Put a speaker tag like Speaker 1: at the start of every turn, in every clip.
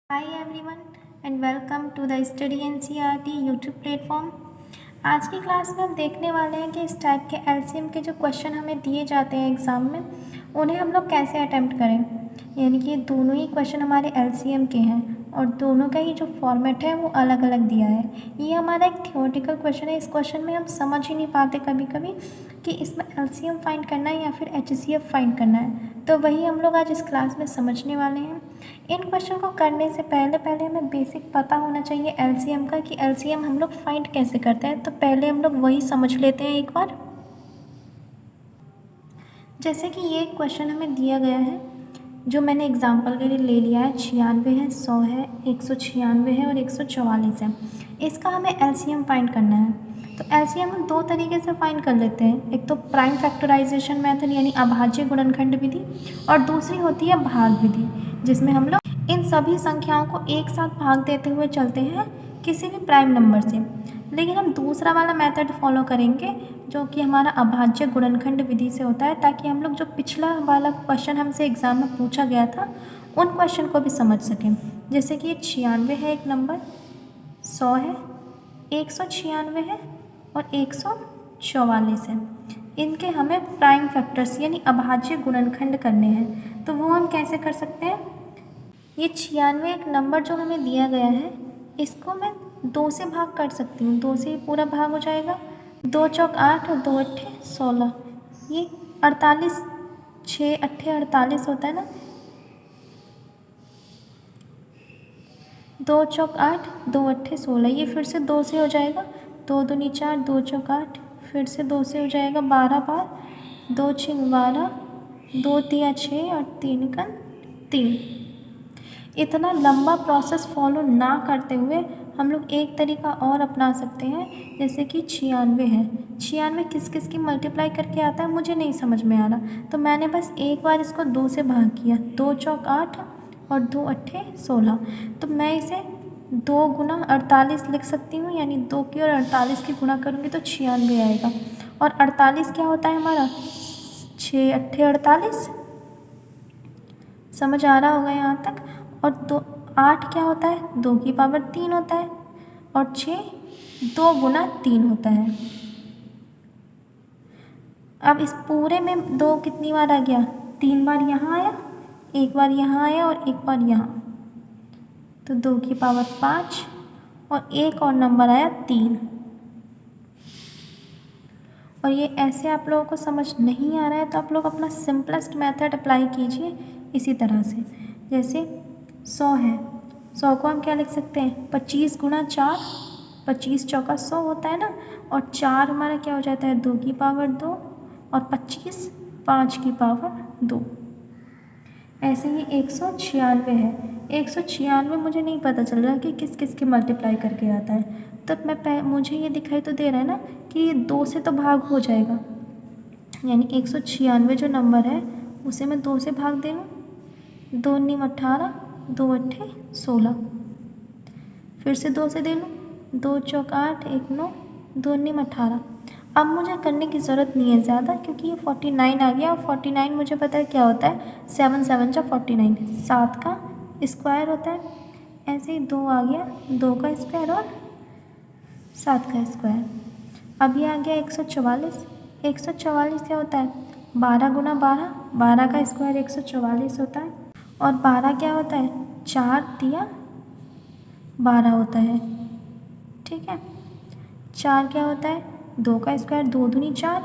Speaker 1: Hi everyone and welcome to the Study NCERT YouTube platform. आज की class में हम देखने वाले हैं कि इस टाइप के एलसीएम के जो क्वेश्चन हमें दिए जाते हैं एग्ज़ाम में उन्हें हम लोग कैसे अटैम्प्ट करें। यानी कि दोनों ही क्वेश्चन हमारे एलसीएम के हैं और दोनों का ही जो फॉर्मेट है वो अलग अलग दिया है। ये हमारा एक थियोरेटिकल क्वेश्चन है। इस क्वेश्चन में हम समझ ही नहीं पाते कभी कभी कि इसमें एलसीएम फाइंड करना है या फिर एचसीएफ फाइंड करना है, तो वही हम लोग आज इस क्लास में समझने वाले हैं। इन क्वेश्चन को करने से पहले हमें बेसिक पता होना चाहिए एलसीएम का कि एलसीएम हम लोग फाइंड कैसे करते हैं। तो पहले हम लोग वही समझ लेते हैं एक बार। जैसे कि ये क्वेश्चन हमें दिया गया है, जो मैंने एग्जांपल के लिए ले लिया है। 96 है, 100 है, 196 है और 144 है। इसका हमें एलसीएम फाइंड करना है। तो एलसीएम हम दो तरीके से फाइंड कर लेते हैं। एक तो प्राइम फैक्टराइजेशन मेथड यानी अभाज्य गुणनखंड विधि, और दूसरी होती है भाग विधि, जिसमें हम लोग इन सभी संख्याओं को एक साथ भाग देते हुए चलते हैं किसी भी प्राइम नंबर से। लेकिन हम दूसरा वाला मेथड फॉलो करेंगे जो कि हमारा अभाज्य गुणनखंड विधि से होता है, ताकि हम लोग जो पिछला वाला क्वेश्चन हमसे एग्जाम में पूछा गया था उन क्वेश्चन को भी समझ सकें। जैसे कि ये 96 है एक नंबर, 100 है, 196 है और 144 है। इनके हमें प्राइम फैक्टर्स यानी अभाज्य गुणनखंड करने हैं। तो वो हम कैसे कर सकते हैं। ये 96 एक नंबर जो हमें दिया गया है, इसको मैं 2 से भाग कर सकती हूँ। 2 से पूरा भाग हो जाएगा। 2 चौक 8 और 2 अट्ठे 16। ये 48, 6 अट्ठे 48 होता है ना। 2 चौक 8, 2 अट्ठे 16। ये फिर से 2 से हो जाएगा। 2 दूनी 4, 2 चौक 8, फिर से 2 से हो जाएगा। 12 बार, 2 छः 12, 2 तिया 6 और 3 कन 3। इतना लंबा प्रोसेस फॉलो ना करते हुए हम लोग एक तरीका और अपना सकते हैं। जैसे कि 96 है, 96 किस किस की मल्टीप्लाई करके आता है मुझे नहीं समझ में आ रहा, तो मैंने बस एक बार इसको 2 से भाग किया। 2 चौक 8 और 2 अट्ठे 16। तो मैं इसे 2 गुना 48 लिख सकती हूँ, यानी 2 की और 48 की गुणा करूँगी तो 96 आएगा। और 48 क्या होता है हमारा, 6 अट्ठे 48। समझ आ रहा होगा यहाँ तक। और 8 क्या होता है, 2 की पावर 3 होता है। और 6 2 गुना 3 होता है। अब इस पूरे में 2 कितनी बार आ गया, 3 बार यहाँ आया, 1 बार यहाँ आया और 1 बार यहाँ। तो 2 की पावर 5 और एक और नंबर आया 3। और ये ऐसे आप लोगों को समझ नहीं आ रहा है तो आप लोग अपना सिंपलेस्ट मेथड अप्लाई कीजिए इसी तरह से। जैसे 100 है, 100 को हम क्या लिख सकते हैं, 25 गुना 4, 25 चौका 100 होता है ना। और 4 हमारा क्या हो जाता है, 2 की पावर 2 और 25 5 की पावर 2। ऐसे ही 196 है। 196 मुझे नहीं पता चल रहा कि किस किस के मल्टीप्लाई करके आता है। तो मुझे ये दिखाई तो दे रहा है ना कि ये 2 से तो भाग हो जाएगा, यानी 196 जो नंबर है उसे मैं 2 से भाग दे लूँ। 2 नीम 18, 2 अट्ठे 16। फिर से 2 से दे लूँ, 2 चौक 8, 1 9, 2 नीम 18। अब मुझे करने की ज़रूरत नहीं है ज़्यादा, क्योंकि ये 49 आ गया। और 49 मुझे पता है क्या होता है, 7 7 जा 49, 7 का स्क्वायर होता है। ऐसे ही 2 आ गया, 2 का स्क्वायर और 7 का स्क्वायर। अब ये आ गया 144। 144 क्या होता है, 12 गुना 12, 12 का स्क्वायर 144 होता है। और 12 क्या होता है, 4 तिया 12 होता है। ठीक है। 4 क्या होता है, 2 का स्क्वायर 2 दूनी 4।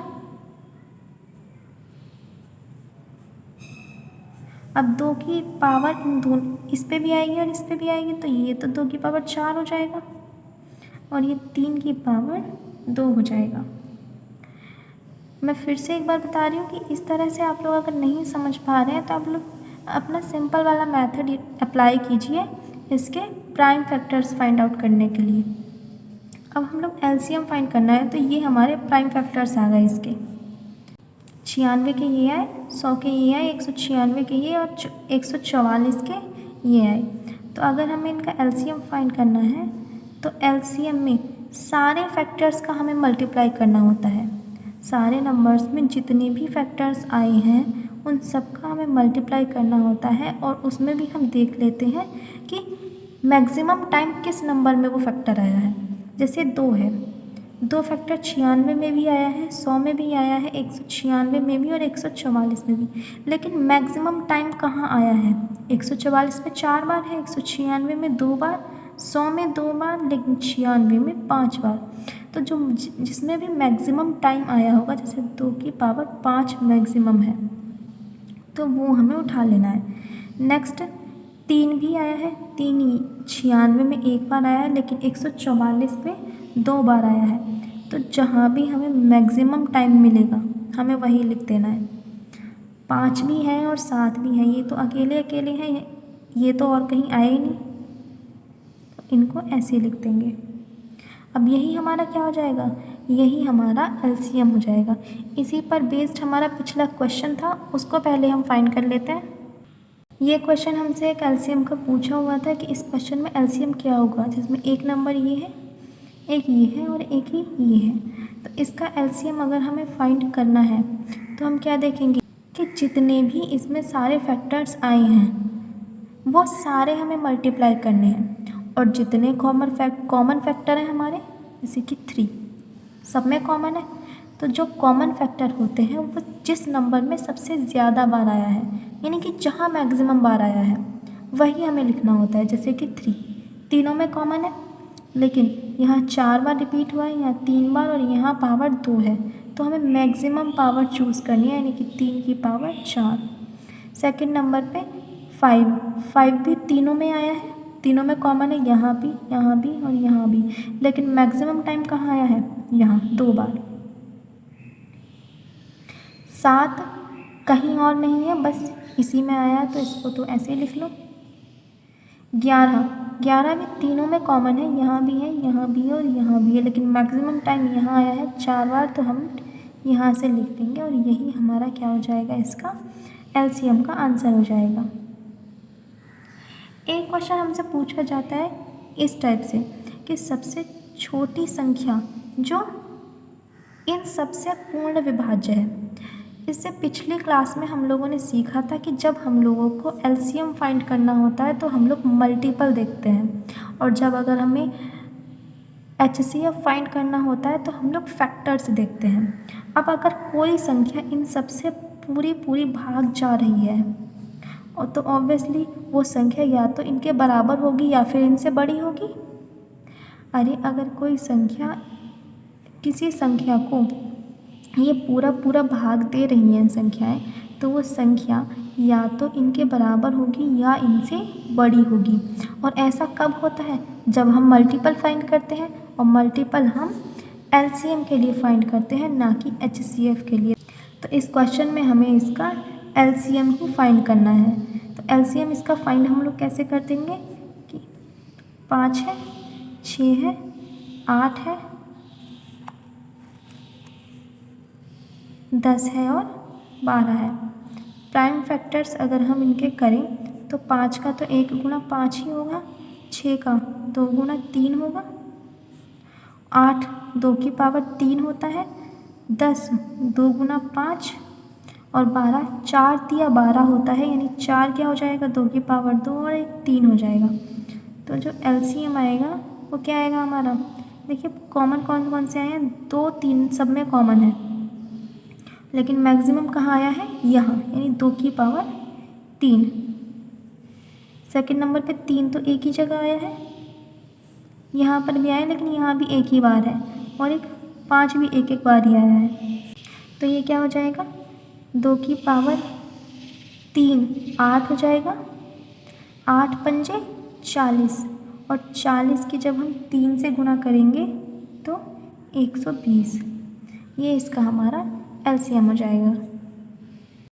Speaker 1: अब 2 की पावर इस पे भी आएगी और इस पे भी आएगी, तो ये तो 2 की पावर 4 हो जाएगा और ये 3 की पावर 2 हो जाएगा। मैं फिर से एक बार बता रही हूँ कि इस तरह से आप लोग अगर नहीं समझ पा रहे हैं तो आप लोग अपना सिंपल वाला मेथड अप्लाई कीजिए इसके प्राइम फैक्टर्स फाइंड आउट करने के लिए। अब हम लोग एलसीएम फाइंड करना है, तो ये हमारे प्राइम फैक्टर्स आ गए इसके। 96 के ये आए, 100 के ये आए, 196 के ये और 144 के ये आए। तो अगर हमें इनका एलसीएम फाइंड करना है तो एलसीएम में सारे फैक्टर्स का हमें मल्टीप्लाई करना होता है। सारे नंबर्स में जितने भी फैक्टर्स आए हैं उन सब का हमें मल्टीप्लाई करना होता है और उसमें भी हम देख लेते हैं कि मैक्सिमम टाइम किस नंबर में वो फैक्टर आया है। जैसे 2 है, 2 फैक्टर 96 में भी आया है, 100 में भी आया है, 196 में भी और 144 में भी। लेकिन मैक्सिमम टाइम कहाँ आया है? 144 में 4 बार है, 196 में 2 बार, 100 में 2 बार, लेकिन 96 में 5 बार। तो जो जिसमें भी मैक्सिमम टाइम आया होगा, जैसे 2 की पावर 5 मैक्सिमम है, तो वो हमें उठा लेना है। नेक्स्ट 3 भी आया है, 3 96 में 1 बार आया है, लेकिन 144 में 2 बार आया है। तो जहाँ भी हमें मैक्सिमम टाइम मिलेगा हमें वही लिख देना है। 5 भी है और 7 भी है, ये तो अकेले अकेले हैं, ये तो और कहीं आए ही नहीं, तो इनको ऐसे लिख देंगे। अब यही हमारा क्या हो जाएगा? यही हमारा एलसीएम हो जाएगा। इसी पर बेस्ड हमारा पिछला क्वेश्चन था, उसको पहले हम फाइंड कर लेते हैं। ये क्वेश्चन हमसे एक एलसीएम का पूछा हुआ था कि इस क्वेश्चन में एलसीएम क्या होगा, जिसमें एक नंबर ये है, एक ये है और एक ही ये है। तो इसका एलसीएम अगर हमें फाइंड करना है तो हम क्या देखेंगे कि जितने भी इसमें सारे फैक्टर्स आए हैं वो सारे हमें मल्टीप्लाई करने हैं, और जितने कॉमन फैक्टर हैं हमारे, जैसे कि 3 सब में कॉमन है, तो जो कॉमन फैक्टर होते हैं वो जिस नंबर में सबसे ज़्यादा बार आया है, यानी कि जहाँ मैक्सिमम बार आया है, वही हमें लिखना होता है। जैसे कि 3 तीनों में कॉमन है, लेकिन यहाँ 4 बार रिपीट हुआ है, यहाँ 3 बार और यहाँ पावर 2 है, तो हमें मैक्सिमम पावर चूज़ करनी है, यानी कि 3 की पावर 4। सेकंड नंबर पे 5 भी तीनों में आया है, तीनों में कॉमन है, यहाँ भी और यहाँ भी, लेकिन मैक्सिमम टाइम कहाँ आया है? यहाँ 2 बार। 7 कहीं और नहीं है, बस इसी में आया, तो इसको तो ऐसे ही लिख लो। 11 भी तीनों में कॉमन है, यहाँ भी है, यहाँ भी और यहाँ भी है, लेकिन मैक्सिमम टाइम यहाँ आया है 4 बार, तो हम यहाँ से लिख देंगे और यही हमारा क्या हो जाएगा? इसका एलसीएम का आंसर हो जाएगा। एक क्वेश्चन हमसे पूछा जाता है इस टाइप से कि सबसे छोटी संख्या जो इन सबसे पूर्ण विभाज्य है। इससे पिछली क्लास में हम लोगों ने सीखा था कि जब हम लोगों को एलसीएम फाइंड करना होता है तो हम लोग मल्टीपल देखते हैं, और जब अगर हमें एचसीएफ फाइंड करना होता है तो हम लोग फैक्टर्स देखते हैं। अब अगर कोई संख्या इन सबसे पूरी भाग जा रही है, और तो ऑब्वियसली वो संख्या या तो इनके बराबर होगी या फिर इनसे बड़ी होगी। अरे अगर कोई संख्या किसी संख्या को ये पूरा भाग दे रही हैं संख्याएं, तो वो संख्या या तो इनके बराबर होगी या इनसे बड़ी होगी। और ऐसा कब होता है? जब हम मल्टीपल फाइंड करते हैं, और मल्टीपल हम एलसीएम के लिए फाइंड करते हैं, ना कि एचसीएफ के लिए। तो इस क्वेश्चन में हमें इसका एलसीएम ही फाइंड करना है। तो एलसीएम इसका फाइंड हम लोग कैसे कर देंगे कि 5 है, 6 है, 8 है, 10 है और 12 है। प्राइम फैक्टर्स अगर हम इनके करें तो 5 का तो 1 गुणा 5 ही होगा, 6 का 2 गुणा 3 होगा, 8 2 की पावर 3 होता है, 10 2 गुणा 5 और 12 4 तिया 12 होता है, यानी 4 क्या हो जाएगा? 2 की पावर 2 और 1 3 हो जाएगा। तो जो एलसीएम आएगा वो क्या आएगा हमारा? देखिए कॉमन कौन से आए हैं? 2 3 सब में कॉमन है, लेकिन मैक्सिमम कहाँ आया है? यहाँ, यानी 2 की पावर 3। सेकंड नंबर पे 3 तो एक ही जगह आया है, यहाँ पर भी आया, लेकिन यहाँ भी एक ही बार है, और एक 5 भी एक बार ही आया है। तो ये क्या हो जाएगा? 2 की पावर 3 8 हो जाएगा, 8 पंजे 40, और 40 की जब हम 3 से गुणा करेंगे तो 120। ये इसका हमारा एलसीएम हो जाएगा।